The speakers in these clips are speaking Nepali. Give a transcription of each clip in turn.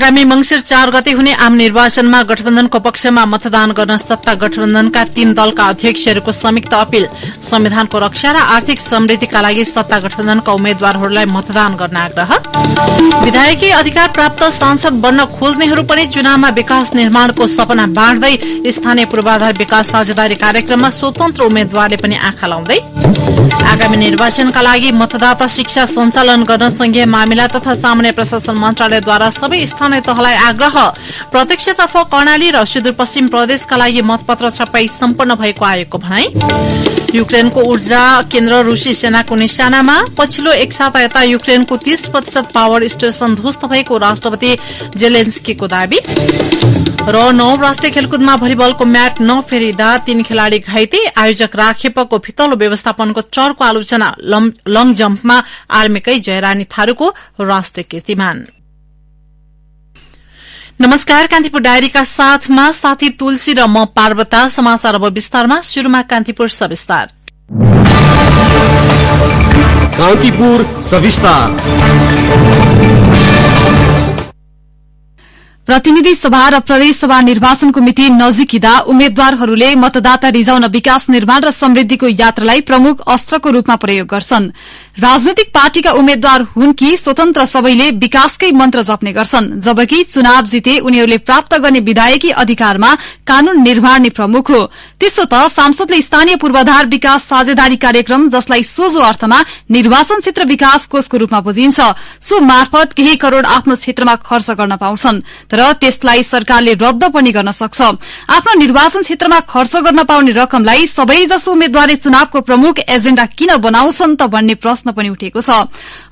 आगामी मंसिर 4 गते हुने आम निर्वाचनमा गठबन्धनको पक्षमा मतदान गर्न सत्ता गठबन्धनका 3 दलका अध्यक्षहरूको संयुक्त अपील। संविधानको रक्षा र आर्थिक समृद्धिका लागि सत्ता गठबन्धनका उम्मेद्वारहरूलाई मतदान गर्न आग्रह। विधायकी अधिकार प्राप्त सांसद बन्न खोज्नेहरू पनि चुनावमा विकास निर्माणको सपना बाँड्दै स्थानीय पूर्वाधार विकास साझेदारी कार्यक्रममा स्वतन्त्र उम्मेद्वारले पनि आँखा लाउँदै। आगामी निर्वाचनका लागि मतदाता शिक्षा सञ्चालन गर्न संघीय मामिला तथा सामान्य प्रशासन मन्त्रालयद्वारा सबै स्थानीय तहलाई आग्रह। प्रत्यक्षतर्फ कर्णाली र सुदूरपश्चिम प्रदेशका लागि मतपत्र छपाई सम्पन्न भएको आयोगको भनाई। युक्रेनको ऊर्जा केन्द्र रूसी सेनाको निशानामा। पछिल्लो एक साता यता युक्रेनको 30% पावर स्टेशन ध्वस्त भएको राष्ट्रपति जेलेन्स्कीको दावी। र 9 राष्ट्रिय खेलकुदमा भलिबलको म्याच नफेरिँदा 3 खेलाड़ी घाइते। आयोजक राखेपको फितलो व्यवस्थापनको चर्को आलोचना। लङ जम्पमा आर्मीकै जयरानी थारूको राष्ट्रिय कीर्तिमान। नमस्कार, कान्तिपुर डायरीका साथमा साथी तुलसी र म पार्वता। समाचार अब विस्तारमा। शुरूमा कान्तिपुर सविस्तार। कान्तिपुर सविस्तार। प्रतिनिधि सभा र प्रदेश सभा निर्वाचनको मिति नजिकिँदा उम्मेद्वारहरूले मतदाता रिझाउन विकास निर्माण र समृद्धिको यात्रालाई प्रमुख अस्त्रको रूपमा प्रयोग गर्छन्। राजनैतिक पार्टीका उम्मेद्वार हुन् कि स्वतन्त्र सबैले विकासकै मन्त्र जप्ने गर्छन्, जबकि चुनाव जिते उनीहरूले प्राप्त गर्ने विधायकी अधिकारमा कानून निर्माण नै प्रमुख हो। त्यसो त सांसदले स्थानीय पूर्वाधार विकास साझेदारी कार्यक्रम, जसलाई सोझो अर्थमा निर्वाचन क्षेत्र विकास कोषको रूपमा बुझिन्छ, सो मार्फत केही करोड़ आफ्नो क्षेत्रमा खर्च गर्न पाउँछन्। तर त्यसलाई सरकारले रद्द पनि गर्न सक्छ। आफ्नो निर्वाचन क्षेत्रमा खर्च गर्न पाउने रकमलाई सबैजसो उम्मेद्वारले चुनावको प्रमुख एजेण्डा किन बनाउँछन् त भन्ने प्रश्न पनि उठेको छ।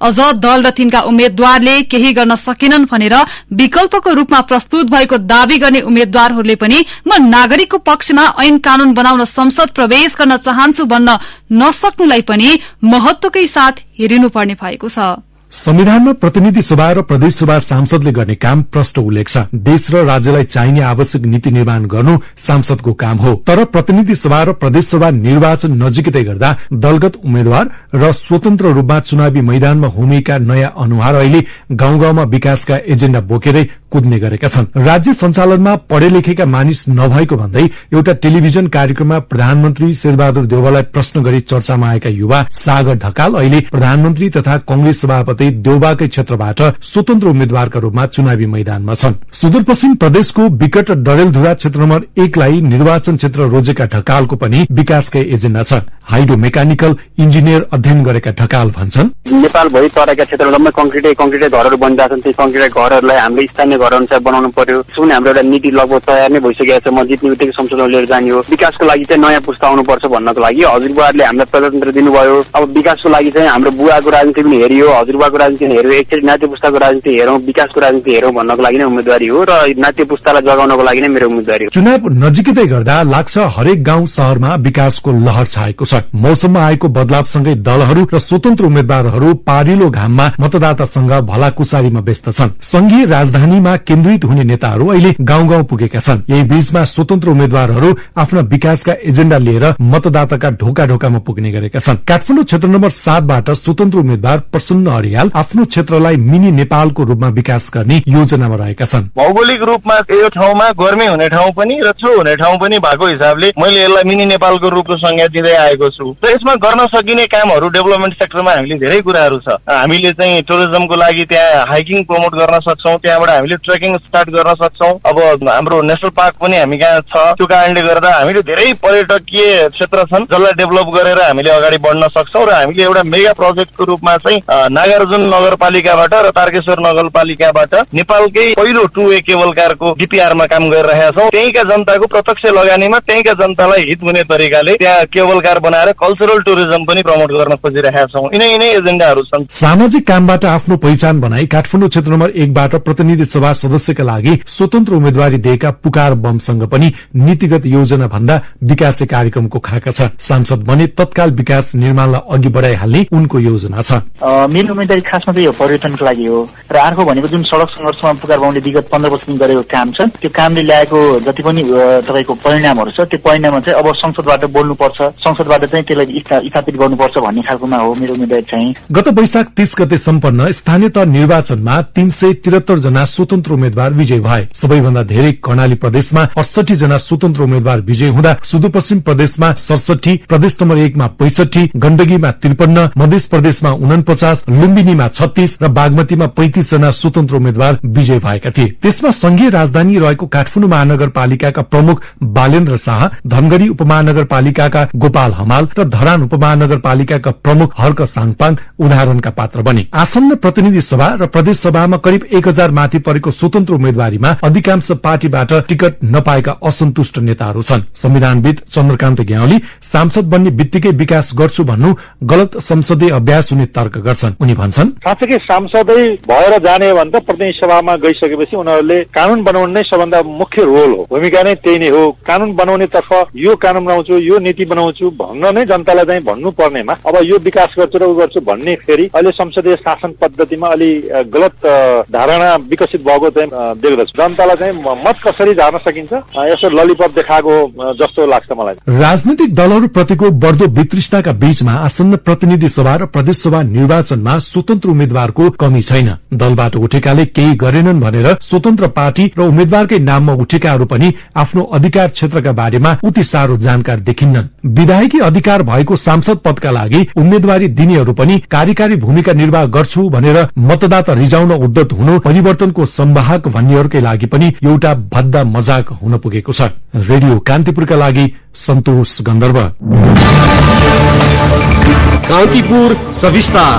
अझ दल र तिनका उम्मेद्वारले केही गर्न सकेनन् भनेर विकल्पको रूपमा प्रस्तुत भएको दावी गर्ने उम्मेद्वारहरूले पनि म नागरिकको पक्षमा ऐन कानून बनाउन संसद प्रवेश गर्न चाहन्छु भन्न नसक्नुलाई पनि महत्वकै साथ हेरिनुपर्ने भएको छ। संविधानमा प्रतिनिधि सभा र प्रदेश सभा सांसदले गर्ने काम प्रष्ट उल्लेख छ। देश र राज्यलाई चाहिने आवश्यक नीति निर्माण गर्नु सांसदको काम हो। तर प्रतिनिधि सभा र प्रदेश सभा निर्वाचन नजिकै गर्दा दलगत उम्मेद्वार र स्वतन्त्र रूपमा चुनावी मैदानमा होमिएका नयाँ अनुहार अहिले गाउँ गाउँमा विकासका एजेण्डा बोकेरै कुद्ने गरेका छन्। राज्य सञ्चालनमा पढे लेखेका मानिस नभएको भन्दै एउटा टेलिभिजन कार्यक्रममा प्रधानमन्त्री शेरबहादुर देउवालाई प्रश्न गरी चर्चामा आएका युवा सागर ढकाल अहिले प्रधानमन्त्री तथा कंग्रेस सभापति देउबाकै क्षेत्रबाट स्वतन्त्र उम्मेद्वारका रूपमा चुनावी मैदानमा छन्। सुदूरपश्चिम प्रदेशको विकट डडेलधुरा क्षेत्र नम्बर 1 लाई निर्वाचन क्षेत्र रोजेका ढकालको पनि विकासकै एजेण्डा छ। हाइड्रो मेकानिकल इन्जिनियर अध्ययन गरेका ढकाल भन्छन्, नेपालभरि तराईका क्षेत्रमा कंक्रिट घरहरू बनिरहेछन्। ती कंक्रिट घरहरूलाई हामीले स्थानीय घर अनुसार बनाउनु पर्यो। सुन हाम्रो एउटा नीति लगभग तयार नै भइसकेको छ। म जित्ने बित्तिकै संसदमा लिएर जाने हो। विकासको लागि चाहिँ नयाँ पुस्ता आउनुपर्छ भन्नको लागि हजुरबुवाहरूले हामीलाई प्रजातन्त्र दिनुभयो। अब विकासको लागि चाहिँ हाम्रो बुवाको राजनीति पनि हेरियो, हजुरबुवाको राजनीति हेऱ्यो, एकचोटि नाति पुस्ताको राजनीति हेरौँ, विकासको राजनीति हेरौँ भन्नको लागि नै उम्मेदवारी हो र नाति पुस्तालाई जगाउनको लागि नै मेरो उम्मेदवारी हो। चुनाव नजिकै गर्दा लाग्छ हरेक गाउँ शहरमा विकासको लहर छाएको छ। मौसममा आएको बदलावसँगै दलहरू र स्वतन्त्र उम्मेद्वारहरू पारिलो घाममा मतदातासँग भलाकुसारीमा व्यस्त छन्। संघीय राजधानीमा केन्द्रित हुने नेताहरू अहिले गाउँ गाउँ पुगेका छन्। यही बीचमा स्वतन्त्र उम्मेद्वारहरू आफ्ना विकासका एजेण्डा लिएर मतदाताका ढोका ढोकामा पुग्ने गरेका छन्। काठमाडौँ क्षेत्र नम्बर 7 बाट स्वतन्त्र उम्मेद्वार प्रसन्न अरियाल आफ्नो क्षेत्रलाई मिनी नेपालको रूपमा विकास गर्ने योजनामा रहेका छन्। भौगोलिक रूपमा यो ठाउँमा गर्मी हुने ठाउँ पनि र छो हुने ठाउँ पनि भएको हिसाबले मैले यसलाई मिनी नेपालको रूपको संज्ञा दिँदै आएको छु। र यसमा गर्न सकिने कामहरू डेभलपमेन्ट सेक्टरमा हामीले धेरै कुराहरू छ। हामीले चाहिँ टुरिज्मको लागि त्यहाँ हाइकिङ प्रमोट गर्न सक्छौँ, त्यहाँबाट हामीले ट्रेकिङ स्टार्ट गर्न सक्छौँ। अब हाम्रो नेसनल पार्क पनि हामी कहाँ छ। त्यो कारणले गर्दा हामीले धेरै पर्यटकीय क्षेत्र छन् जसलाई डेभलप गरेर हामीले अगाडि बढ्न सक्छौँ। र हामीले एउटा मेगा प्रोजेक्टको रूपमा चाहिँ नागार्जुन नगरपालिकाबाट र तारकेश्वर नगरपालिकाबाट नेपालकै पहिलो 2-वे केबल कारको डीपीआरमा काम गरिरहेका छौँ। त्यहीँका जनताको प्रत्यक्ष लगानीमा त्यहीँका जनतालाई हित हुने तरिकाले त्यहाँ केबल कार बनाएर कल्चरल टुरिज्म पनि प्रमोट गर्न खोजिरहेका छौँ। यिनै एजेण्डाहरू छन्। सामाजिक कामबाट आफ्नो पहिचान बनाई काठमाडौँ क्षेत्र नम्बर 1 बाट प्रतिनिधि सभा सदस्यका लागि स्वतन्त्र उम्मेद्वारी दिएका पुकार बमसँग पनि नीतिगत योजना भन्दा विकासे कार्यक्रमको खाका छ। सांसद बने तत्काल विकास निर्माणलाई अघि बढाइहाल्ने उनको योजना छ। मेरो उम्मेदवारी जिम्मेदारी खासमा चाहिँ यो पर्यटनको लागि हो र अर्को भनेको जुन सडक सङ्घर्षमा पुकार बाउले विगत 15 वर्षदेखि गरेको काम छ त्यो कामले ल्याएको जति पनि तपाईको परिणामहरू छ त्यो परिणाममा चाहिँ अब संसदबाट बोल्नुपर्छ, संसदबाट चाहिँ त्यसलाई स्थापित गर्नुपर्छ भन्ने खालकोमा हो मेरो उम्मेदवारी चाहिँ। गत वैशाख 30 गते सम्पन्न स्थानीय तह निर्वाचनमा 373 जना स्वतन्त्र उम्मेद्वार विजयी भए। सबैभन्दा धेरै कर्णाली प्रदेशमा 68 जना स्वतन्त्र उम्मेद्वार विजयी हुँदा सुदूरपश्चिम प्रदेशमा 67, प्रदेश नम्बर 1 मा 65, गण्डकीमा 53, मध्य प्रदेशमा 49, लुम्बिनीमा 36 र बागमतीमा 35 जना स्वतन्त्र उम्मेद्वार विजयी भएका थिए। त्यसमा संघीय राजधानी रहेको काठमाडौँ महानगरपालिकाका प्रमुख बालेन्द्र शाह, धनगढ़ी उपमहानगरपालिकाका गोपाल हमाल र धरान उपमहानगरपालिकाका प्रमुख हर्क साङपाङ उदाहरणका पात्र बने। आसन्न प्रतिनिधि सभा र प्रदेश सभामा करिब 1000 माथि परेको स्वतन्त्र उम्मेद्वारीमा अधिकांश पार्टीबाट टिकट नपाएका असन्तुष्ट नेताहरू छन्। संविधानविद चन्द्रकान्त ग्यावाली सांसद बन्ने बित्तिकै विकास गर्छु भन्नु गलत संसदीय अभ्यास हुने तर्क गर्छन्। उनी भन्छन्, साँच्चै सांसदै भएर जाने भन्दा प्रतिनिधि सभामा गइसकेपछि उनीहरूले कानून बनाउनु नै सबभन्दा मुख्य रोल हो, भूमिका नै त्यही नै हो। कानून बनाउने तर्फ यो कानून बनाउँछु, यो नीति बनाउँछु भन्न नै जनतालाई चाहिँ भन्नु पर्नेमा अब यो विकास गर्छु र उ गर्छु भन्ने फेरि अहिले संसदीय शासन पद्धतिमा अलि गलत धारणा विकसित भएको चाहिँ देख्दछु। जनतालाई चाहिँ मत कसरी झार्न सकिन्छ यसो ललिपप देखाएको जस्तो लाग्छ मलाई। राजनीतिक दलहरू प्रतिको बढ्दो वितृष्णाका बीचमा आसन्न प्रतिनिधि सभा र प्रदेश सभा निर्वाचनमा स्वतन्त्र उम्मेद्वारको कमी छैन। दलबाट उठेकाले केही गरेनन् भनेर स्वतन्त्र पार्टी र उम्मेद्वारकै नाममा उठेकाहरू पनि आफ्नो अधिकार क्षेत्रका बारेमा उति साह्रो जानकार देखिन्नन्। विधायकी अधिकार भएको सांसद पदका लागि उम्मेद्वारी दिनेहरू पनि कार्यकारी भूमिका निर्वाह गर्छु भनेर मतदाता रिजाउन उद्यत हुनु परिवर्तनको संवाहक भन्नेहरूकै लागि पनि एउटा भद्दा मजाक हुन पुगेको छ। रेडियो कान्तिपुरका लागि सन्तोष गन्धर्व। कान्तिपुर सविस्तार।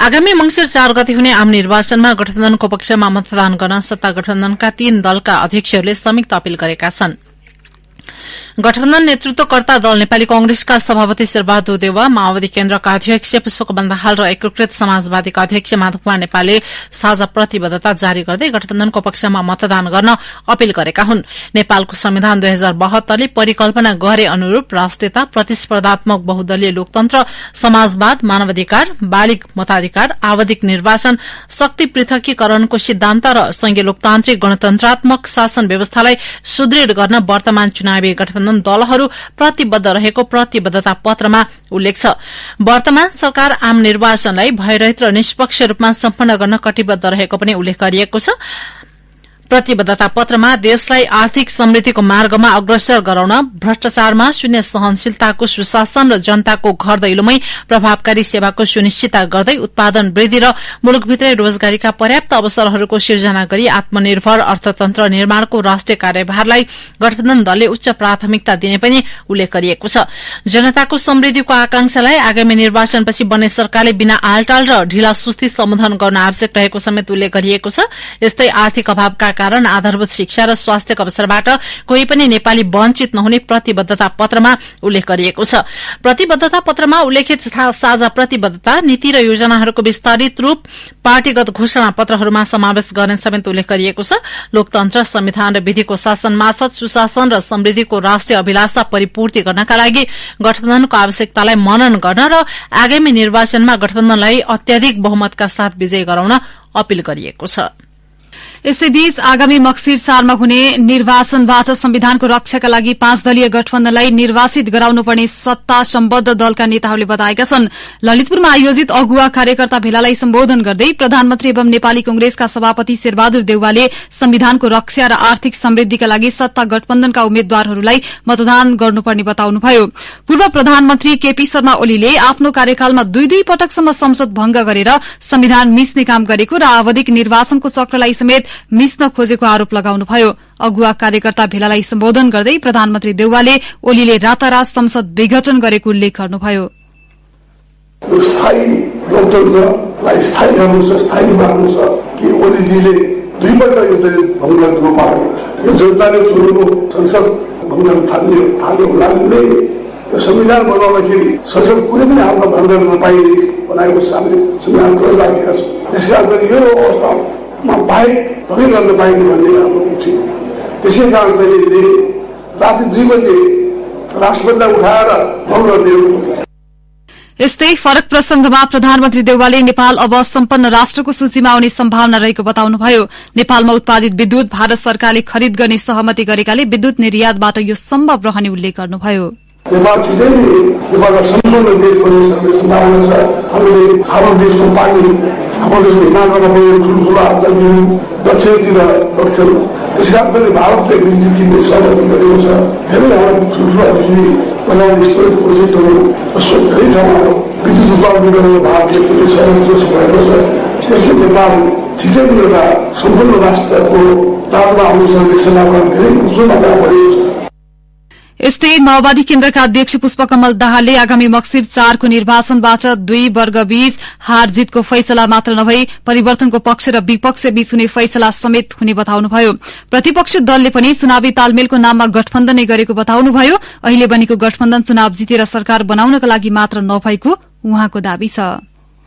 आगामी मंसिर 4 गते हुने आम निर्वाचनमा गठबन्धनको पक्षमा मतदान गर्न सत्ता गठबन्धनका 3 दलका अध्यक्षहरूले संयुक्त अपील गरेका छन्। गठबन्धन नेतृत्वकर्ता दल नेपाली कांग्रेसका सभापति शेरबहादुर देउवा, माओवादी केन्द्रका अध्यक्ष पुष्पकमल दाहाल र एकीकृत समाजवादीका अध्यक्ष माधव कुमार नेपालले साझा प्रतिबद्धता जारी गर्दै गठबन्धनको पक्षमा मतदान गर्न अपील गरेका हुन्। नेपालको संविधान 2072ले परिकल्पना गरे अनुरूप राष्ट्रियता, प्रतिस्पर्धात्मक बहुदलीय लोकतन्त्र, समाजवाद, मानवाधिकार, बालिग मताधिकार, आवधिक निर्वाचन, शक्ति पृथकीकरणको सिद्धान्त र संघीय लोकतान्त्रिक गणतन्त्रात्मक शासन व्यवस्थालाई सुदृढ़ गर्न वर्तमान चुनावी गठबन्धन दलहरू प्रतिबद्ध रहेको प्रतिबद्धता पत्रमा उल्लेख छ। वर्तमान सरकार आम निर्वाचनलाई भयरहित र निष्पक्ष रूपमा सम्पन्न गर्न कटिबद्ध रहेको पनि उल्लेख गरिएको छ। प्रतिबद्धता पत्रमा देशलाई आर्थिक समृद्धिको मार्गमा अग्रसर गराउन, भ्रष्टाचारमा शून्य सहनशीलताको सुशासन र जनताको घर दैलोमै प्रभावकारी सेवाको सुनिश्चितता गर्दै उत्पादन वृद्धि र मुलुकभित्रै रोजगारीका पर्याप्त अवसरहरूको सिर्जना गरी आत्मनिर्भर अर्थतन्त्र निर्माणको राष्ट्रिय कार्यभारलाई गठबन्धन दलले उच्च प्राथमिकता दिने पनि उल्लेख गरिएको छ। जनताको समृद्धिको आकांक्षालाई आगामी निर्वाचनपछि बन्ने सरकारले बिना आलटाल र ढिलासुस्ती सम्बोधन गर्न आवश्यक रहेको समेत उल्लेख गरिएको छ। यस्तै आर्थिक अभावका कारण आधारभूत शिक्षा र स्वास्थ्यको अवसरबाट कोही पनि नेपाली वञ्चित नहुने प्रतिबद्धता पत्रमा उल्लेख गरिएको छ। प्रतिबद्धता पत्रमा उल्लेखित साझा प्रतिबद्धता, नीति र योजनाहरूको विस्तारित रूप पार्टीगत घोषणा पत्रहरूमा समावेश गर्ने समेत उल्लेख गरिएको छ। लोकतन्त्र, संविधान र विधिको शासन मार्फत सुशासन र समृद्धिको राष्ट्रिय अभिलाषा परिपूर्ति गर्नका लागि गठबन्धनको आवश्यकतालाई मनन गर्न र आगामी निर्वाचनमा गठबन्धनलाई अत्याधिक बहुमतका साथ विजय गराउन अपील गरिएको छ। यसैबीच आगामी मक्सिर 4 मा हुने निर्वाचनबाट संविधानको रक्षाका लागि 5 दलीय गठबन्धनलाई निर्वाचित गराउनुपर्ने सत्ता सम्बद्ध दलका नेताहरूले बताएका छन्। ललितपुरमा आयोजित अगुवा कार्यकर्ता भेलालाई सम्बोधन गर्दै प्रधानमन्त्री एवं नेपाली कांग्रेसका सभापति शेरबहादुर देउवाले संविधानको रक्षा र आर्थिक समृद्धिका लागि सत्ता गठबन्धनका उम्मेद्वारहरूलाई मतदान गर्नुपर्ने बताउनुभयो। पूर्व प्रधानमन्त्री केपी शर्मा ओलीले आफ्नो कार्यकालमा 2 पटकसम्म संसद भंग गरेर संविधान मिच्ने काम गरेको र आवधिक निर्वाचनको चक्रलाई समेत मिच्न खोजेको आरोप लगाउनुभयो। अगुवा कार्यकर्ता भेलालाई सम्बोधन गर्दै प्रधानमन्त्री देउवाले ओलीले रातारात संसद विघटन गरेको उल्लेख गर्नुभयो। स्थायी लोकतन्त्रलाई स्थायी गर्नु छ, स्थायी बनाउनु छ कि ओलीजीले 2 पल्ट यो चाहिँ भङ्ग गर्नु पार्लियामेन्ट, यो जनताले चुनेको संसद भङ्ग थाल्ने होला नै यो संविधान बनाउँदाखेरि संसद कुनै पनि हालतमा भङ्ग गर्न नपाइने बनाएको हामीले संविधान क्लोज राखेका छौँ। त्यसकारण यो अवस्थामा बाहेक भङ्गै गर्न पाइने भन्ने हाम्रो थियो। त्यसै कारण चाहिँ राति 2 बजे राष्ट्रपतिलाई उठाएर भङ्ग गरिदिएको। यस्तै फरक प्रसंगमा प्रधानमन्त्री देउवाले नेपाल अब सम्पन्न राष्ट्रको सूचीमा आउने सम्भावना रहेको बताउनुभयो। नेपालमा उत्पादित विद्युत भारत सरकारले खरिद गर्ने सहमति गरेकाले विद्युत निर्यातबाट यो सम्भव रहने उल्लेख गर्नुभयो। नेपाल छिटै नै नेपालमा सम्पूर्ण देश बन्ने सम्भावना छ। हामीले हाम्रो देशको पानी हाम्रो देशको हिमालबाट बगेर ठुल्ठुलो हातलाई दक्षिणतिर बग्छन्। त्यसकारण भारतले बिजुली किन्ने सहमति गरेको छ। धेरै हाम्रा ठुल्ठुला बिजुली बनाउने स्टोरेज प्रोजेक्टहरू धेरै ठाउँमा विद्युत उत्पादन गर्ने भारतले किन्ने सहमति भएको छ। त्यसले नेपाल छिटै नै एउटा सम्पूर्ण राष्ट्रको तालमा आउने सम्भावना धेरै उच्च मात्रामा बढेको छ। यस्तै माओवादी केन्द्रका अध्यक्ष पुष्पकमल दाहालले आगामी मक्सिर 4 को निर्वाचनबाट 2 वर्गबीच हार जीतको फैसला मात्र नभई परिवर्तनको पक्ष र विपक्ष बीच हुने फैसला समेत हुने बताउनुभयो। प्रतिपक्ष दलले पनि चुनावी तालमेलको नाममा गठबन्धन गरेको बताउनुभयो। अहिले बनेको गठबन्धन चुनाव जितेर सरकार बनाउनका लागि मात्र नभएको उहाँको दावी छ।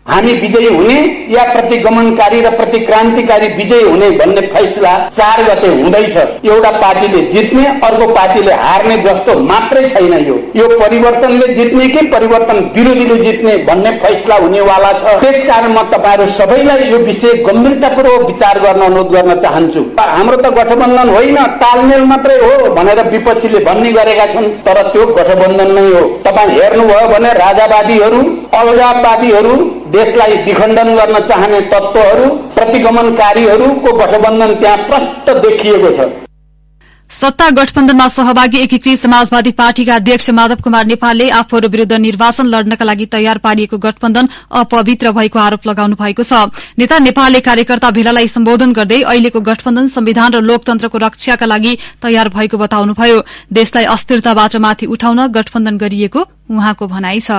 हामी विजयी हुने या प्रतिगमनकारी र प्रतिक्रान्तिकारी विजयी हुने भन्ने फैसला 4 गते हुँदैछ। एउटा पार्टीले जित्ने अर्को पार्टीले हार्ने जस्तो मात्रै छैन। यो परिवर्तनले जित्ने कि परिवर्तन विरोधीले जित्ने भन्ने फैसला हुनेवाला छ। त्यसकारण म तपाईहरु सबैलाई यो विषय गम्भीरतापूर्वक विचार गर्न अनुरोध गर्न चाहन्छु। हाम्रो त गठबन्धन होइन तालमेल मात्रै हो भनेर विपक्षीले भन्ने गरेका छन्, तर त्यो गठबन्धन नै हो। तपाई हेर्नुभयो भने राजावादीहरू अलगाववादीहरू देशलाई विखण्डन गर्न चाहने तत्त्वहरू प्रतिगमनकारीहरूको गठबन्धन त्यहाँ प्रष्ट देखिएको छ। सत्ता गठबन्धनमा सहभागी एकीकृत समाजवादी पार्टीका अध्यक्ष माधव कुमार नेपालले आफूहरू विरूद्ध निर्वाचन लड्नका लागि तयार पारिएको गठबन्धन अपवित्र भएको आरोप लगाउनु भएको छ। नेता नेपालले कार्यकर्ता भेलालाई सम्बोधन गर्दै अहिलेको गठबन्धन संविधान र लोकतन्त्रको रक्षाका लागि तयार भएको बताउनुभयो। देशलाई अस्थिरताबाट माथि उठाउन गठबन्धन गरिएको उहाँको भनाइ छ।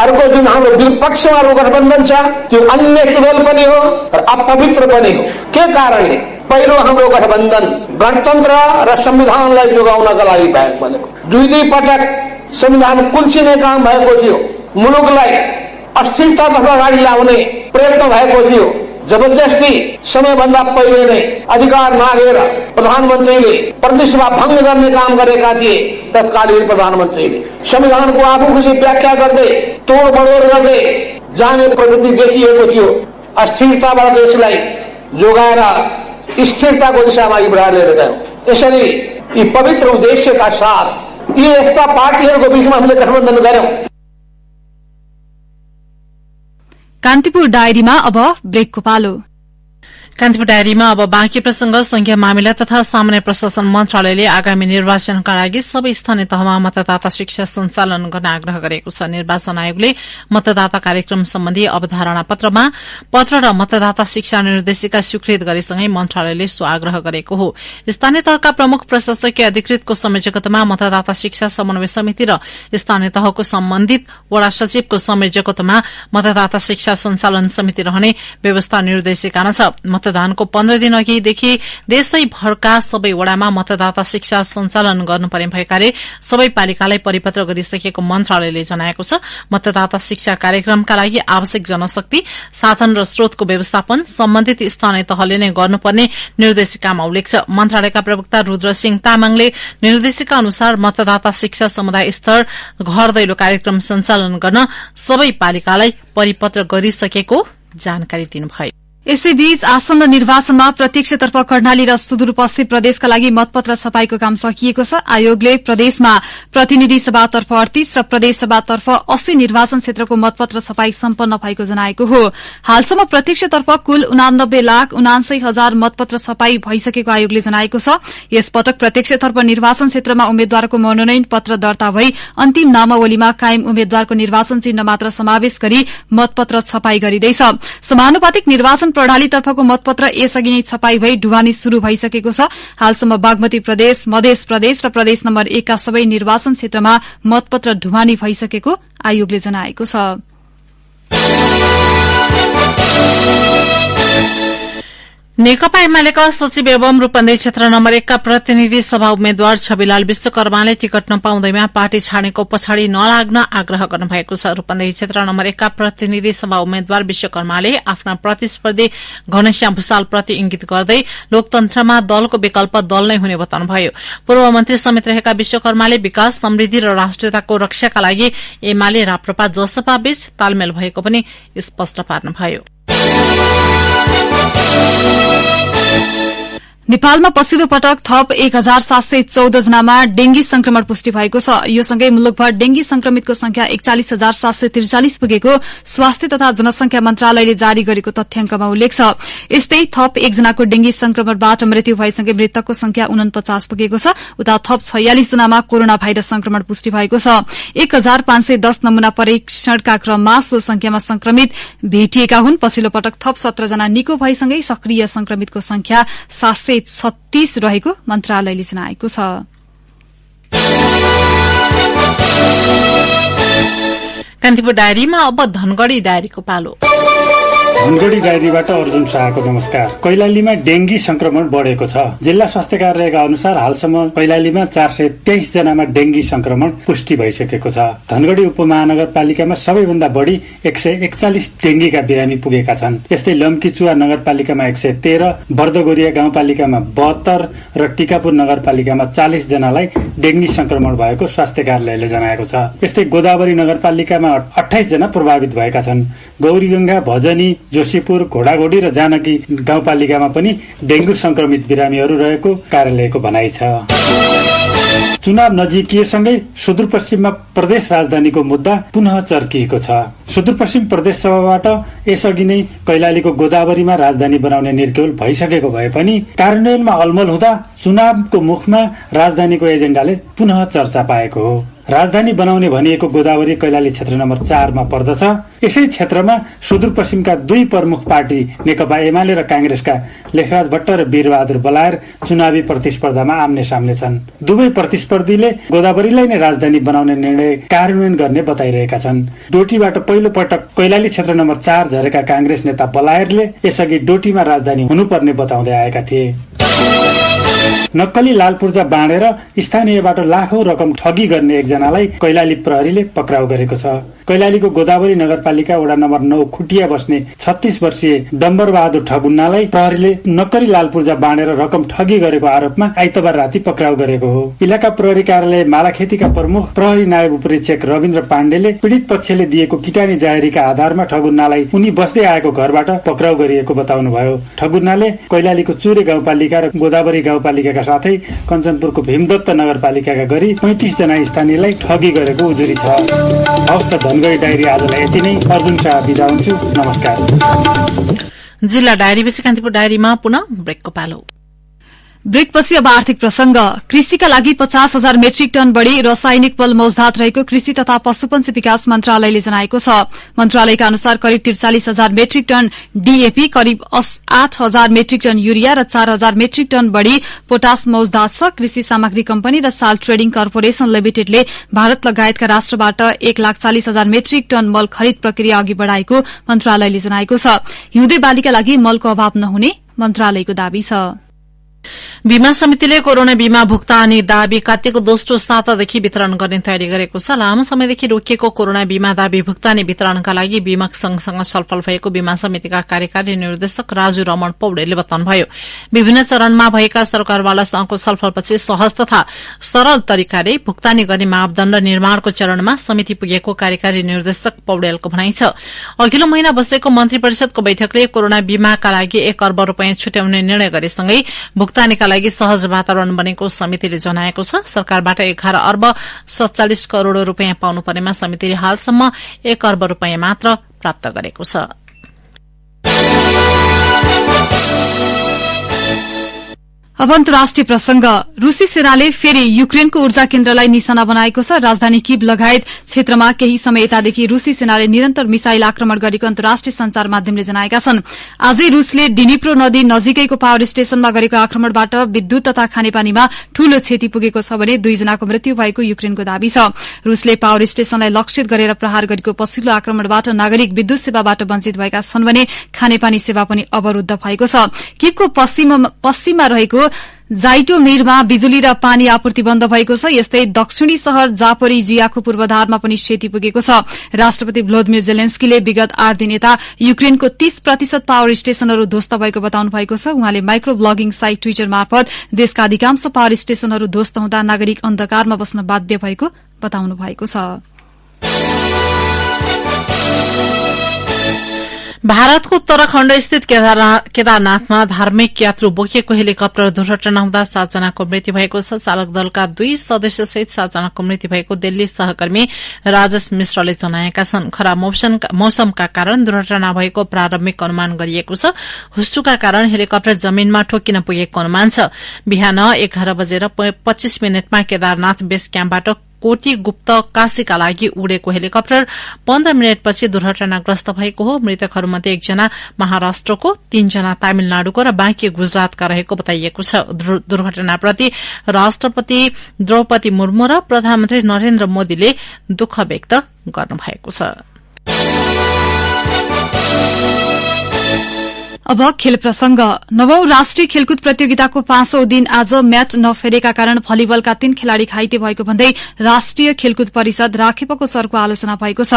अर्को जुन हाम्रो विपक्षमा गठबन्धन छ त्यो अन्नेचुरल पनि हो र अपवित्र पनि हो। के कारणले? पहिलो हाम्रो गठबन्धन गणतन्त्र र संविधानलाई जोगाउनका लागि भएको भनेको। दुई पटक संविधान कुल्चिने काम भएको थियो। मुलुकलाई अस्थिरतातर्फ अगाडि ल्याउने प्रयत्न भएको थियो। जबरजस्ती समयभन्दा पहिले नै अधिकार मागेर प्रधानमन्त्रीले प्रतिसभा भङ्ग गर्ने काम गरेका थिए। तत्कालीन प्रधानमन्त्रीले संविधानको आफू खुसी व्याख्या गर्दै तोडमोड गर्दै जाने प्रवृत्ति देखिएको थियो। अस्थिरताबाट देशलाई जोगाएर स्थिरताको दिशामा अघि लिएर गयो। यसरी यी पवित्र उद्देश्यका साथ यी यस्ता पार्टीहरूको बीचमा हामीले गठबन्धन गर्यौं। कान्तिपुर डायरीमा अब ब्रेकको पालो। कान्तिपुर डायरीमा अब बाँकी प्रसंग। संघीय मामिला तथा सामान्य प्रशासन मन्त्रालयले आगामी निर्वाचनका लागि सबै स्थानीय तहमा मतदाता शिक्षा सञ्चालन गर्न आग्रह गरेको छ। निर्वाचन आयोगले मतदाता कार्यक्रम सम्बन्धी अवधारणा पत्रमा पत्र र मतदाता शिक्षा निर्देशिका स्वीकृत गरेसँगै मन्त्रालयले सो आग्रह गरेको हो। स्थानीय तहका प्रमुख प्रशासकीय अधिकृतको संयोजकत्वमा मतदाता शिक्षा समन्वय समिति र स्थानीय तहको सम्बन्धित वडा सचिवको संयोजकत्वमा मतदाता शिक्षा सञ्चालन समिति रहने व्यवस्था निर्देशिकामा छ। मतदानको 15 दिन अघिदेखि देशैभरका सबै वडामा मतदाता शिक्षा सञ्चालन गर्नुपर्ने भएकाले सबै पालिकालाई परिपत्र गरिसकेको मन्त्रालयले जनाएको छ। मतदाता शिक्षा कार्यक्रमका लागि आवश्यक जनशक्ति, साधन र स्रोतको व्यवस्थापन सम्बन्धित स्थानीय तहले नै गर्नुपर्ने निर्देशिकामा उल्लेख छ। मन्त्रालयका प्रवक्ता रुद्रसिंह तामाङले निर्देशिका अनुसार मतदाता शिक्षा समुदाय स्तर घर दैलो कार्यक्रम सञ्चालन गर्न सबै पालिकालाई परिपत्र गरिसकेको जानकारी दिनुभयो। यसैबीच आसन्न निर्वाचनमा प्रत्यक्षतर्फ कर्णाली र सुदूरपश्चिम प्रदेशका लागि मतपत्र छपाईको काम सकिएको छ। आयोगले प्रदेशमा प्रतिनिधि सभातर्फ 38 र प्रदेश सभातर्फ 80 निर्वाचन क्षेत्रको मतपत्र छपाई सम्पन्न भएको जनाएको हो। हालसम्म प्रत्यक्षतर्फ कुल 89,79,000 मतपत्र छपाई भइसकेको आयोगले जनाएको छ। यसपटक प्रत्यक्षतर्फ निर्वाचन क्षेत्रमा उम्मेद्वारको मनोनयन पत्र दर्ता भई अन्तिम नामावलीमा कायम उम्मेद्वारको निर्वाचन चिन्ह मात्र समावेश गरी मतपत्र छपाई गरिँदैछ। समानुपातिक निर्वाचन प्रणालीतर्फको मतपत्र यसअघि नै छपाई भई ढुवानी शुरू भइसकेको छ। हालसम्म बागमती प्रदेश, मधेस प्रदेश र प्रदेश नम्बर 1 का सबै निर्वाचन क्षेत्रमा मतपत्र ढुवानी भइसकेको आयोगले जनाएको छ। नेकपा एमालेका सचिव एवं रूपन्देही क्षेत्र नम्बर 1 का प्रतिनिधि सभा उम्मेद्वार छविलाल विश्वकर्माले टिकट नपाउँदैमा पार्टी छाड्नेको पछाडि नलाग्न आग्रह गर्नुभएको छ। रूपन्देही क्षेत्र नम्बर 1 का प्रतिनिधि सभा उम्मेद्वार विश्वकर्माले आफ्ना प्रतिस्पर्धी घनश्याम भूषालप्रति इंगित गर्दै लोकतन्त्रमा दलको विकल्प दल नै हुने बताउनुभयो। पूर्व मन्त्री समेत रहेका विश्वकर्माले विकास, समृद्धि र राष्ट्रियताको रक्षाका लागि एमाले राप्रपा जसपा बीच तालमेल भएको पनि स्पष्ट पार्नुभयो। नेपालमा पछिल्लो पटक थप 1714 जनामा डेंगी संक्रमण पुष्टि भएको छ। यो सँगै मुलुकभर डेंगी संक्रमितको संख्या 41,743 पुगेको स्वास्थ्य तथा जनसंख्या मन्त्रालयले जारी गरेको तथ्याङ्कमा उल्लेख छ। यस्तै थप 1 जनाको डेंगी संक्रमणबाट मृत्यु भएसँगै मृतकको संख्या 49 पुगेको छ। उता थप 46 जनामा कोरोना भाइरस संक्रमण पुष्टि भएको छ। 1510 नमूना परीक्षणका क्रममा सो संख्यामा संक्रमित भेटिएका हुन्। पछिल्लो पटक थप 17 जना निको भएसँगै सक्रिय संक्रमितको संख्या 736 रहेको मन्त्रालयले जनाएको छ। कान्तिपुर डायरीमा अब धनगढ़ी डायरीको पालो। धनगढ़ी डायरीबाट अर्जुन शाहको नमस्कार। कैलालीमा डेंगी संक्रमण बढ़ेको छ। जिल्ला स्वास्थ्य कार्यालयका अनुसार हालसम्म कैलालीमा 423 जनामा डेंगी संक्रमण पुष्टि भइसकेको छ। धनगढ़ी उपमहानगरपालिकामा सबैभन्दा बढ़ी 141 डेंगीका बिरामी पुगेका छन्। यस्तै लम्कीचुवा नगरपालिकामा 113, बर्दगोरिया गाउँपालिकामा 72 र टिकापुर नगरपालिकामा 40 जनालाई डेंगी संक्रमण भएको स्वास्थ्य कार्यालयले जनाएको छ। यस्तै गोदावरी नगरपालिकामा 28 जना प्रभावित भएका छन्। गौरीगंगा, भजनी, जोशीपुर, घोडाघोडी र जानकी गाउँपालिकामा पनि डेंगू संक्रमित बिरामीहरू रहेको कार्यालयको भनाइ छ। चुनाव नजिकिएसँगै सुदूरपश्चिममा प्रदेश राजधानीको मुद्दा पुनः चर्किएको छ। सुदूरपश्चिम प्रदेश सभाबाट यसअघि नै कैलालीको गोदावरीमा राजधानी बनाउने निर्क्युल भइसकेको भए पनि कार्यान्वयनमा अलमल हुँदा चुनावको मुखमा राजधानीको एजेण्डाले पुनः चर्चा पाएको हो। राजधानी बनाउने भनिएको गोदावरी कैलाली क्षेत्र नम्बर 4 मा पर्दछ। यसै क्षेत्रमा सुदूरपश्चिमका 2 प्रमुख पार्टी नेकपा एमाले र कांग्रेसका लेखराज भट्ट र वीरबहादुर बलायर चुनावी प्रतिस्पर्धामा आम्ने सामने छन्। दुवै प्रतिस्पर्धीले गोदावरीलाई नै राजधानी बनाउने निर्णय कार्यान्वयन गर्ने बताइरहेका छन्। डोटीबाट पहिलो पटक कैलाली क्षेत्र नम्बर 4 झरेका कांग्रेस नेता बलायरले यसअघि डोटीमा राजधानी हुनुपर्ने बताउँदै आएका थिए। नक्कली लाल पूर्जा बाँडेर स्थानीयबाट लाखौं रकम ठगी गर्ने एकजनालाई कैलाली प्रहरीले पक्राउ गरेको छ। कैलालीको गोदावरी नगरपालिका वडा नम्बर 9 खुटिया बस्ने 36 वर्षीय डम्बर बहादुर ठगुन्नालाई प्रहरीले नक्कली लाल पूर्जा बाँडेर रकम ठगी गरेको आरोपमा आइतबार राति पक्राउ गरेको हो। इलाका प्रहरी कार्यालय मालाखेतीका प्रमुख प्रहरी नायब उपरीक्षक रविन्द्र पाण्डेले पीड़ित पक्षले दिएको किटानी जाहेरीका आधारमा ठगुन्नालाई उनी बस्दै आएको घरबाट पक्राउ गरिएको बताउनुभयो। ठगुन्नाले कैलालीको चुरे गाउँपालिका र गोदावरी गाउँपालिकाका साथै कञ्चनपुरको भीमदत्त नगरपालिकाका गरी 35 जना स्थानीयलाई ठगी गरेको उजुरी छ। हवस् त धनगढ़ी डायरी आजलाई यति नै। अर्जुन शाह बिदा हुन्छु। नमस्कार। जिल्ला डायरीपछि कान्तिपुर डायरीमा पुनः ब्रेकको पालो। ब्रेकपछि अब आर्थिक प्रसंग। कृषिका लागि 50,000 मेट्रिक टन बढ़ी रासायनिक मल मौजदात रहेको कृषि तथा पशुपन्छी विकास मन्त्रालयले जनाएको छ। मन्त्रालयका अनुसार करिब 43,000 मेट्रिक टन डीएपी, करिब 8,000 मेट्रिक टन युरिया र 4,000 मेट्रिक टन बढ़ी पोटास मौजदात छ। कृषि सामग्री कम्पनी र साल ट्रेडिङ कर्पोरेशन लिमिटेडले भारत लगायतका राष्ट्रबाट 1,40,000 मेट्रिक टन मल खरिद प्रक्रिया अघि बढ़ाएको मन्त्रालयले जनाएको छ। हिउँदे बालीका लागि मलको अभाव नहुने मन्त्रालयको दावी छ। बीमा समितिले कोरोना बीमा भुक्तानी दावी कार्तिकको दोस्रो सातादेखि वितरण गर्ने तयारी गरेको छ। लामो समयदेखि रोकिएको कोरोना बीमा दावी भुक्तानी वितरणका लागि बीमा संघसँग छलफल भएको बीमा समितिका कार्यकारी निर्देशक राजु रमण पौडेलले बताउनुभयो। विभिन्न चरणमा भएका सरकारवालासँगको छलफलपछि सहज तथा सरल तरिकाले भुक्तानी गर्ने मापदण्ड निर्माणको चरणमा समिति पुगेको कार्यकारी निर्देशक पौडेलको भनाइ छ। अघिल्लो महिना बसेको मन्त्री परिषदको बैठकले कोरोना बीमाका लागि 1 अर्ब रूपियाँ छुट्याउने निर्णय गरेसँगै भुक्तानीका लागि सहज वातावरण बनेको समितिले जनाएको छ। सरकारबाट 11 अर्ब 47 करोड़ रूपियाँ पाउनुपर्नेमा समितिले हालसम्म 1 अर्ब रूपियाँ मात्र प्राप्त गरेको छ। अब अन्तर्राष्ट्रिय प्रसंग। रूसी सेनाले फेरि युक्रेनको ऊर्जा केन्द्रलाई निशाना बनाएको छ। राजधानी कीव लगायत क्षेत्रमा केही समय यतादेखि रूसी सेनाले निरन्तर मिसाइल आक्रमण गरेको अन्तर्राष्ट्रिय संचार माध्यमले जनाएका छन्। आजै रूसले डिनिप्रो नदी नजिकैको पावर स्टेशनमा गरेको आक्रमणबाट विद्युत तथा खानेपानीमा ठूलो क्षति पुगेको छ भने 2 जनाको मृत्यु भएको युक्रेनको दावी छ। रूसले पावर स्टेशनलाई लक्षित गरेर प्रहार गरेको पछिल्लो आक्रमणबाट नागरिक विद्युत सेवाबाट वञ्चित भएका छन् भने खानेपानी सेवा पनि अवरूद्ध भएको छ। कीवको पश्चिममा रहेको जाइटोमिरमा बिजुली र पानी आपूर्ति बन्द भएको छ। यस्तै दक्षिणी शहर जापोरिजियाको पूर्वाधारमा पनि क्षति पुगेको छ। राष्ट्रपति भ्लोदिमिर जेलेन्स्कीले विगत 8 दिन यता युक्रेनको 30% पावर स्टेशनहरू ध्वस्त भएको बताउनु भएको छ। उहाँले माइक्रो ब्लगिङ साइट ट्विटर मार्फत देशका अधिकांश पावर स्टेशनहरू ध्वस्त हुँदा नागरिक अन्धकारमा बस्न बाध्य भएको बताउनु भएको छ। भारतको उत्तराखण्ड स्थित केदारनाथमा धार्मिक यात्रु बोकिएको हेलिकप्टर दुर्घटना हुँदा 7 जनाको मृत्यु भएको छ। चालक दलका 2 सदस्यसहित 7 जनाको मृत्यु भएको दिल्ली सहकर्मी राजेश मिश्रले जनाएका छन्। खराब मौसमका कारण दुर्घटना भएको प्रारम्भिक अनुमान गरिएको छ। हुस्टुका कारण हेलिकप्टर जमीनमा ठोकिन पुगेको अनुमान छ। बिहान 11:25 केदारनाथ बेस क्याम्पबाट कोटी गुप्त काशीका लागि उडेको हेलिकप्टर 15 मिनटपछि दुर्घटनाग्रस्त भएको हो। मृतकहरूमध्ये 1 जना महाराष्ट्रको, 3 जना तमिलनाडुको र बाँकी गुजरातका रहेको बताइएको छ। दुर्घटनाप्रति राष्ट्रपति द्रौपदी मुर्मू र प्रधानमन्त्री नरेन्द्र मोदीले दुःख व्यक्त गर्नुभएको छ। अब खेल प्रसंग। 9औं राष्ट्रिय खेलकुद प्रतियोगिताको 5औं दिन आज म्याच नफेरेका कारण भलिबलका 3 खेलाड़ी घाइते भएको भन्दै राष्ट्रिय खेलकुद परिषद राखेपको सरको आलोचना भएको छ।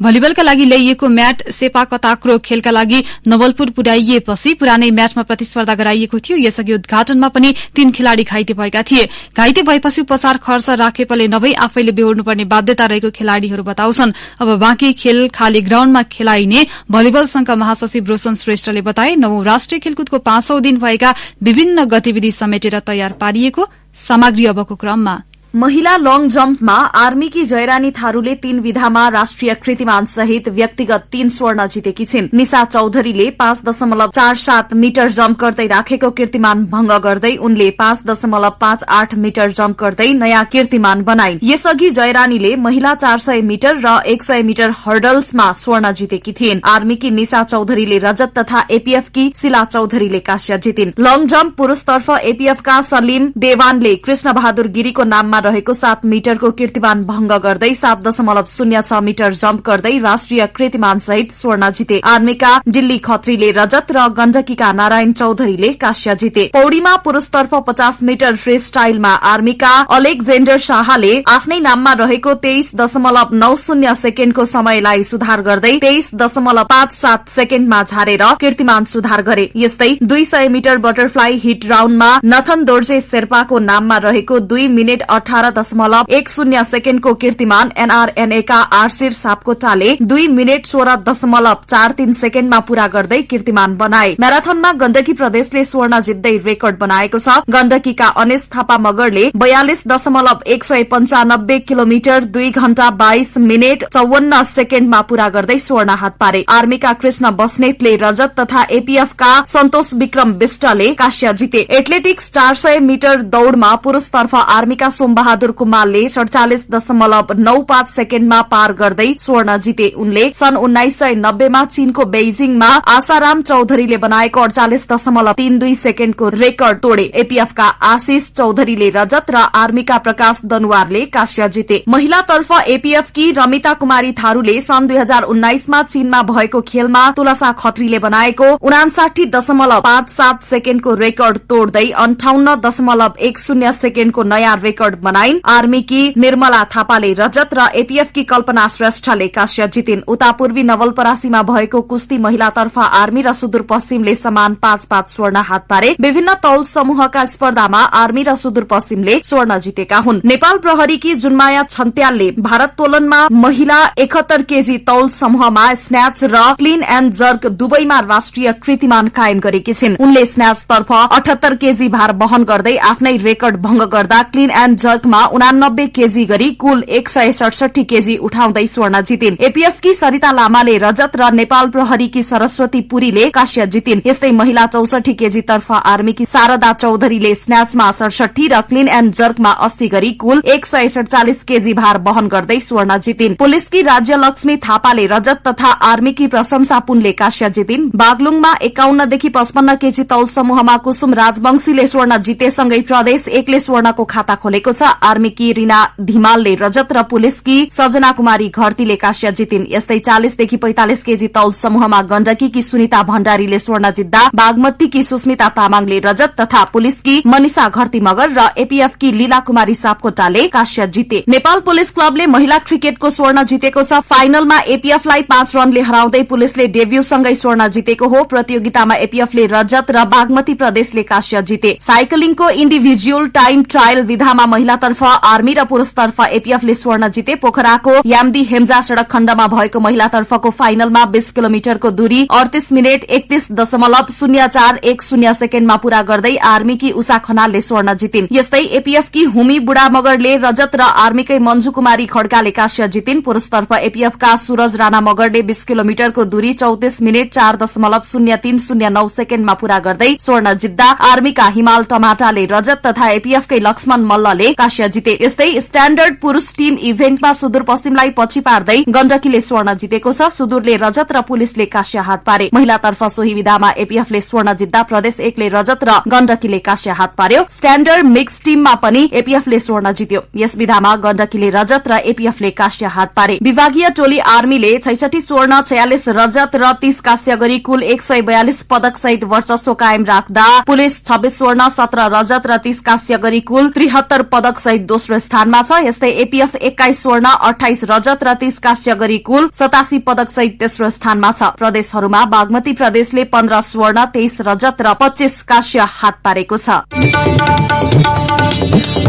भलिबलका लागि ल्याइएको म्याट सेपाक ताक्रो खेलका लागि नवलपुर पुर्याइएपछि पुरानै म्याचमा प्रतिस्पर्धा गराइएको थियो। यसअघि उद्घाटनमा पनि 3 खेलाड़ी घाइते भएका थिए। घाइते भएपछि उपचार खर्च राखेपले नभई आफैले बेहोर्नुपर्ने बाध्यता रहेको खेलाड़ीहरू बताउँछन्। अब बाँकी खेल खाली ग्राउण्डमा खेलाइने भलिबल संघका महासचिव रोशन श्रेष्ठले बताए 9औं राष्ट्रिय खेलकुदको 5औं दिन भएका विभिन्न गतिविधि समेटेर तयार पारिएको सामग्री अबको क्रममा। महिला लङ जम्पमा आर्मीकी जयरानी थारूले 3 विधामा राष्ट्रिय कीर्तिमान सहित व्यक्तिगत 3 स्वर्ण जितेकी छिन्। निशा चौधरीले 5.47 मिटर जम्प गर्दै राखेको कीर्तिमान भंग गर्दै उनले 5.58 मिटर जम्प गर्दै नयाँ कीर्तिमान बनाइन्। यसअघि जयरानीले महिला 400 मिटर र 100 मिटर हर्डल्समा स्वर्ण जितेकी थिइन्। आर्मीकी निशा चौधरीले रजत तथा एपीएफकी शिला चौधरीले कांस्य जितिन्। लङ जम्प पुरूषतर्फ एपीएफका सलीम देवानले कृष्ण बहादुर गिरीको नाममा रहेको 7 मिटरको कीर्तिमान भंग गर्दै 7.06 मिटर जम्प गर्दै राष्ट्रिय कीर्तिमान सहित स्वर्ण जिते। आर्मीका दिल्ली खत्रीले रजत र गण्डकीका नारायण चौधरीले कांस्य जिते। पौड़ीमा पुरूषतर्फ 50 मिटर फ्री स्टाइलमा आर्मीका अलेक्जेन्डर शाहले आफ्नै नाममा रहेको 23.90 सेकेण्डको समयलाई सुधार गर्दै 23.57 सेकेण्डमा झारेर कीर्तिमान सुधार गरे। यस्तै 200 metre butterfly hit राउण्डमा Nathan Dorje शेर्पाको नाममा रहेको 2 मिनट 18.10 सेकेण्डको कीर्तिमान एनआरएनएका आरसीर सापकोटाले 2 मिनट 16.43 सेकेण्डमा पूरा गर्दै कीर्तिमान बनाए। म्याराथनमा गण्डकी प्रदेशले स्वर्ण जित्दै रेकर्ड बनाएको छ। गण्डकीका अनेश थापा मगरले 42.195 किलोमिटर 2 घण्टा 22 मिनट 54 सेकेण्डमा पूरा गर्दै स्वर्ण हात पारे। आर्मीका कृष्ण बस्नेतले रजत तथा एपीएफका सन्तोष विक्रम विष्टले कांस्य जिते। एथलेटिक्स 400 मिटर दौड़मा पुरूषतर्फ आर्मीका सोमबहादुर कुमारले 47.95 सेकेण्डमा पार गर्दै स्वर्ण जिते। उनले सन् 1990 मा चीनको बेइजिङमा आशाराम चौधरीले बनाएको 48.32 सेकेण्डको रेकर्ड तोडे। एपीएफका आशिष चौधरीले रजत र आर्मीका प्रकाश दनुवारले कांस्य जिते। महिलातर्फ एपीएफकी रमिता कुमारी थारूले सन् 2019 मा चीनमा भएको खेलमा तुलसा खत्रीले बनाएको 59.57 सेकेण्डको रेकर्ड तोड्दै 58.10 सेकेण्डको नयाँ रेकर्ड बनाइन्। आर्मीकी निर्मला थापाले रजत र एपीएफकी कल्पना श्रेष्ठले कांस्य जितिन्। उता पूर्वी नवलपरासीमा भएको कुस्ती महिलातर्फ आर्मी र सुदूरपश्चिमले समान 5-5 स्वर्ण हात पारे। विभिन्न तौल समूहका स्पर्धामा आर्मी र सुदूरपश्चिमले स्वर्ण जितेका हुन्। नेपाल प्रहरीकी जुनमाया छन्त्यालले भारोत्तोलनमा महिला 71 केजी तौल समूहमा स्न्याच र क्लिन एण्ड जर्क दुवैमा राष्ट्रिय कीर्तिमान कायम गरेकी छिन्। उनले स्न्याचतर्फ 78 केजी भार वहन गर्दै आफ्नै रेकर्ड भंग गर्दा क्लिन एण्ड जर्क जर्कमा 89 केजी गरी कुल 167 केजी उठाउँदै स्वर्ण जितिन्। एपीएफकी सरिता लामाले रजत र नेपाल प्रहरीकी सरस्वती पुरीले कांस्य जितिन्। यस्तै महिला 64 केजी तर्फ आर्मीकी शारदा चौधरीले स्न्याचमा 67 र क्लिन एण्ड जर्कमा 80 गरी कुल 147 केजी भार वहन गर्दै स्वर्ण जितिन्। पुलिसकी राज्यलक्ष्मी थापाले रजत तथा आर्मीकी प्रशंसा पुनले कांस्य जितिन्। बागलुङमा 51 देखि 55 केजी तौल समूहमा कुसुम राजवंशीले स्वर्ण जितेसँगै प्रदेश 1 ले स्वर्णको खाता खोलेको छ। आर्मीकी रीना धिमालले रजत र पुलिसकी सजना कुमारी घरतीले कांस्य जितिन्। यस्तै 40 देखि 45 केजी तौल समूहमा गण्डकीकी सुनिता भण्डारीले स्वर्ण जित्दा बागमतीकी सुस्मिता तामाङले रजत तथा पुलिसकी मनिषा घरती मगर र एपीएफकी लीला कुमारी सापकोटाले कांस्य जिते। नेपाल पुलिस क्लबले महिला क्रिकेटको स्वर्ण जितेको छ। फाइनलमा एपीएफलाई 5 रनले हराउँदै पुलिसले डेब्यूसँगै स्वर्ण जितेको हो। प्रतियोगितामा एपीएफले रजत र बागमती प्रदेशले कांस्य जिते। साइक्लिङको इन्डिभिजुअल टाइम ट्रायल विधामा महिलातर्फ आर्मी र पुरूषतर्फ एपीएफले स्वर्ण जिते। पोखराको याम्दी हेम्जा सड़क खण्डमा भएको महिलातर्फको फाइनलमा 20 किलोमिटरको दूरी 38 मिनेट 31.0410 सेकेण्डमा पूरा गर्दै आर्मीकी उषा खनालले स्वर्ण जितिन्। यस्तै एपीएफकी हुमी बुढा मगरले रजत र आर्मीकै मंजू कुमारी खड्काले कांस्य जितिन्। पुरूषतर्फ एपीएफका सूरज राणा मगरले 20 किलोमिटरको दूरी 34 मिनेट 4.0309 सेकेण्डमा पूरा गर्दै स्वर्ण जित्दा आर्मीका हिमाल टमाटाले रजत तथा एपीएफकै लक्ष्मण मल्लले कांस्य जिते। यस्तै स्ट्याण्डर्ड पुरूष टीम इभेन्टमा सुदूरपश्चिमलाई पछि पार्दै गण्डकीले स्वर्ण जितेको छ। सुदूरले रजत र पुलिसले कांस्य हात पारे। महिलातर्फ सोही विधामा एपीएफले स्वर्ण जित्दा प्रदेश 1 ले रजत र गण्डकीले कांस्य हात पार्यो। स्ट्याण्डर्ड मिक्स टीममा पनि एपीएफले स्वर्ण जित्यो। यस विधामा गण्डकीले रजत र एपीएफले कांस्य हात पारे। विभागीय टोली आर्मीले 66 स्वर्ण 46 रजत र 30 कांस्य गरी कुल 142 पदक सहित वर्चस्व कायम राख्दा पुलिस 26 स्वर्ण 17 रजत र 30 कांस्य गरी कुल 73 पदक सहित दोस्रो स्थानमा छ। यस्तै एपीएफ 21 स्वर्ण 28 रजत र 30 कांस्य गरी कुल 87 पदक सहित तेस्रो स्थानमा छ। प्रदेशहरूमा बागमती प्रदेशले 15 स्वर्ण 23 रजत र 25 कांस्य हात पारेको छ।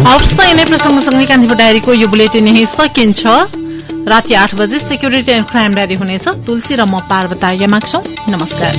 अवस्था यिनै प्रसंगसँगै कान्तिपुर डायरीको यो बुलेटिन यही सकिन्छ। राति 8 बजे सेक्युरिटी एन्ड क्राइम डायरी हुनेछ। तुलसी र म पार्वता यमाग्छौं। नमस्कार।